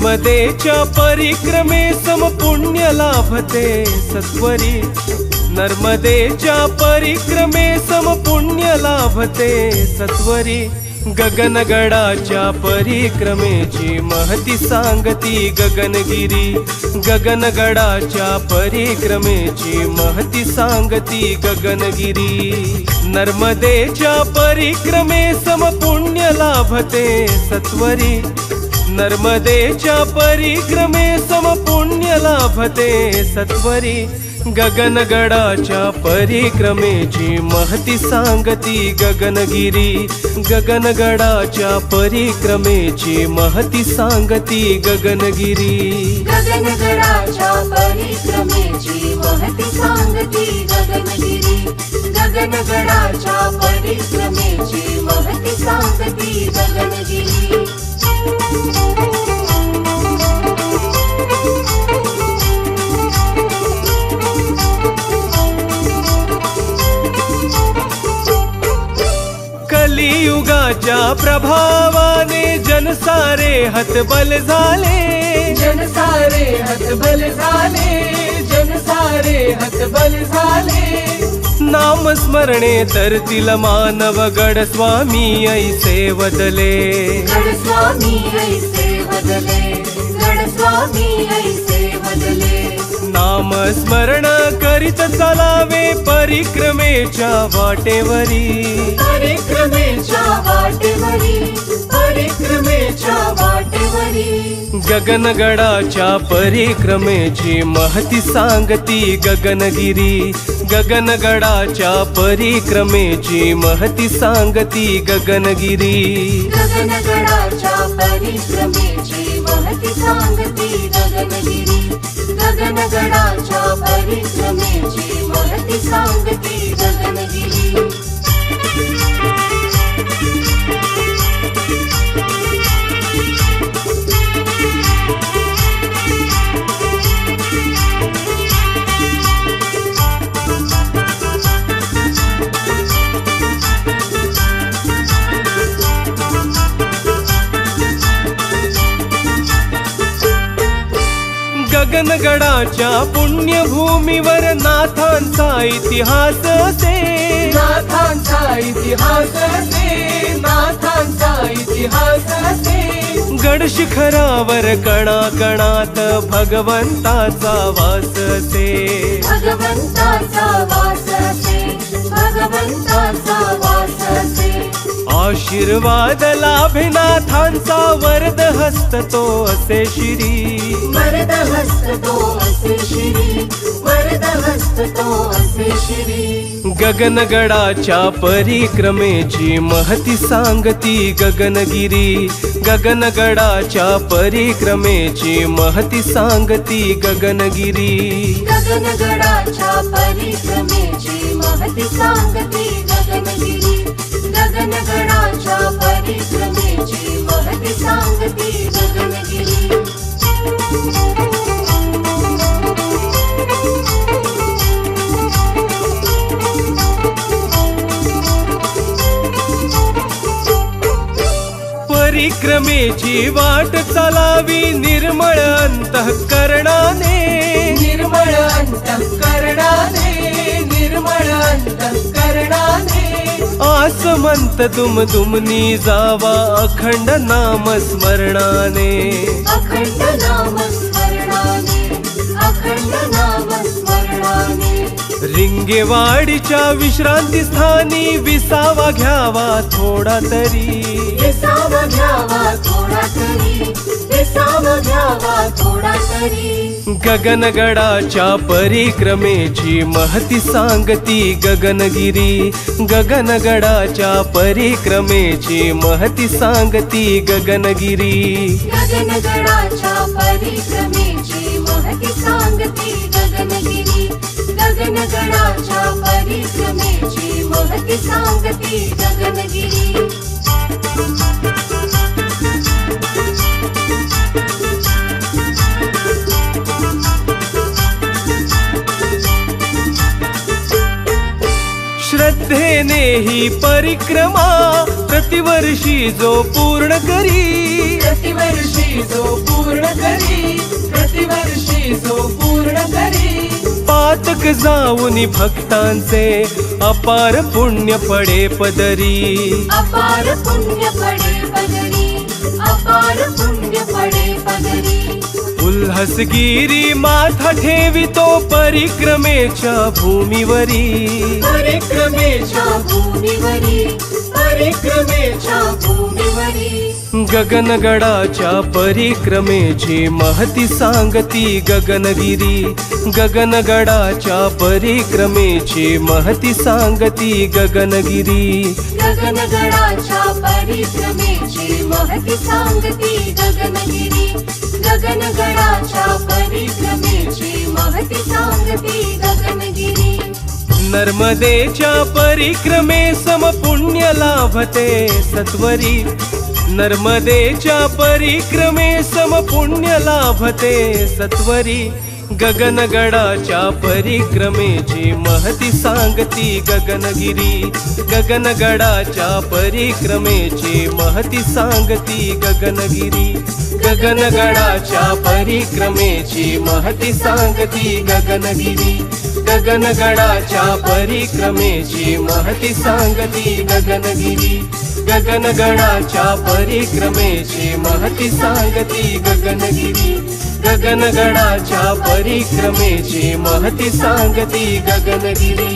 नर्मदेच्या परिक्रमे समपुण्य लाभते सत्वरी, नर्मदेच्या परिक्रमे समपुण्य लाभते सत्वरी। गगनगडाच्या परिक्रमेची महती सांगती गगनगिरी, गगनगडाच्या परिक्रमेची महती सांगती गगनगिरी। नर्मदेच्या परिक्रमे समपुण्य लाभते सत्वरी, नर्मदेच्या परिक्रमे समपुण्य लाभते सत्वरी। गगनगडाच्या परिक्रमेची महती सांगती गगनगिरी, गगनगडाच्या परिक्रमेची महती सांगती गगनगिरी। गगनगडाच्या परिक्रमेची महती सांगती गगनगिरी, गगनगडाच्या परिक्रमेची महती सांगती गगनगिरी। कलियुगाच्या प्रभावाने जनसारे हतबल झाले, जनसारे हतबल झाले, जनसारे हतबल झाले। नामस्मरणे तरतील मानव गडस्वामी ऐसे वदले, गडस्वामी ऐसे वदले, गडस्वामी ऐसे वदले। नामस्मरण करीत चालावे परिक्रमेच्या वाटेवरी, परिक्रमेच्या वाटेवरी, परिक्रमेच्या वाटेवरी। गगनगडाच्या परिक्रमेची महती सांगती गगनगिरी, गगनगडाच्या परिक्रमेची महती सांगती गगनगिरी। गगनगडाच्या परिक्रमेची महती सांगती गगनगिरी, गगनगडाच्या परिक्रमेची महती सांगती गगनगिरी। गगनगडाच्या पुण्यभूमीवर नाथांचा इतिहास असे, नाथांचा इतिहास असे, नाथांचा इतिहास असे। गड शिखरावर कणाकणात भगवंताचा वास असे, भगवंताचा वास असे, भगवंताचा वास असे। आशीर्वाद लाभे नाथांचा वरद हस्त तो असे श्री, वरद हस्त तो असे श्री, वरद हस्त तो असे श्री। गगनगडाच्या परिक्रमेची महती सांगती गगनगिरी, गगनगडाच्या परिक्रमेची महती सांगती गगनगिरी। गगनगडाच्या परिक्रमेची महती सांगती गगनगिरी, गगनगडाच्या परिक्रमेची महती सांगती गगनगिरी। परिक्रमेची वाट चालावी निर्मळ अंतःकरणाने, निर्मळ अंतःकरणाने, निर्मळ अंतःकरणाने। आसमंत दुमदुमनी जावा अखंड नामस्मरणाने, अखंड नामस्मरणाने, अखंड नामस्मरणाने। रिंगेवाडीच्या विश्रांती स्थानी विसावा घ्यावा थोडा तरी, विसावा घ्यावा थोडा तरी, विसावा घ्यावा थोडा तरी। गगनगडाच्या परिक्रमेची महती सांगती गगनगिरी, गगनगडाच्या परिक्रमेची महती सांगती गगनगिरी। गगनगडाच्या परिक्रमेची महती सांगती गगनगिरी, गगनगडाच्या परिक्रमेची महती सांगती गगनगिरी। श्रद्धेने ही परिक्रमा प्रतिवर्षी जो पूर्ण करी, प्रतिवर्षी जो पूर्ण करी, प्रतिवर्षी जो पूर्ण करी, पातक जाऊन भक्तांचे अपार पुण्य पडे पदरी, अपार पुण्य पडे पदरी, अपार पुण्य पडे पदरी, उल्हासगिरी माथा ठेवितो परिक्रमेच्या भूमीवरी, परिक्रमेच्या भूमीवरी, परिक्रमेच्या भूमीवरी, गगनगडाच्या परिक्रमेची महती सांगती गगनगिरी, गगनगडाच्या परिक्रमेची महती सांगती गगनगिरी, गगनगडाच्या परिक्रमेची महती सांगती गगनगिरी, गगनगडाच्या परिक्रमेची महती सांगती गगनगिरी, नर्मदेच्या परिक्रमे सम पुण्य लाभते सत्वरी, नर्मदेच्या परिक्रमे सम पुण्य लाभते सत्वरी, गगनगडाच्या परिक्रमेची महती सांगती गगनगिरी, गगनगडाच्या परिक्रमेची महती सांगती गगनगिरी, गगनगडाच्या परिक्रमेची महती सांगती गगनगिरी, गगनगडाच्या परिक्रमेची महती सांगती गगनगिरी, गगनगडाच्या परिक्रमेची महती सांगती गगनगिरी, गगनगडाच्या परिक्रमेची महती सांगती गगनगिरी.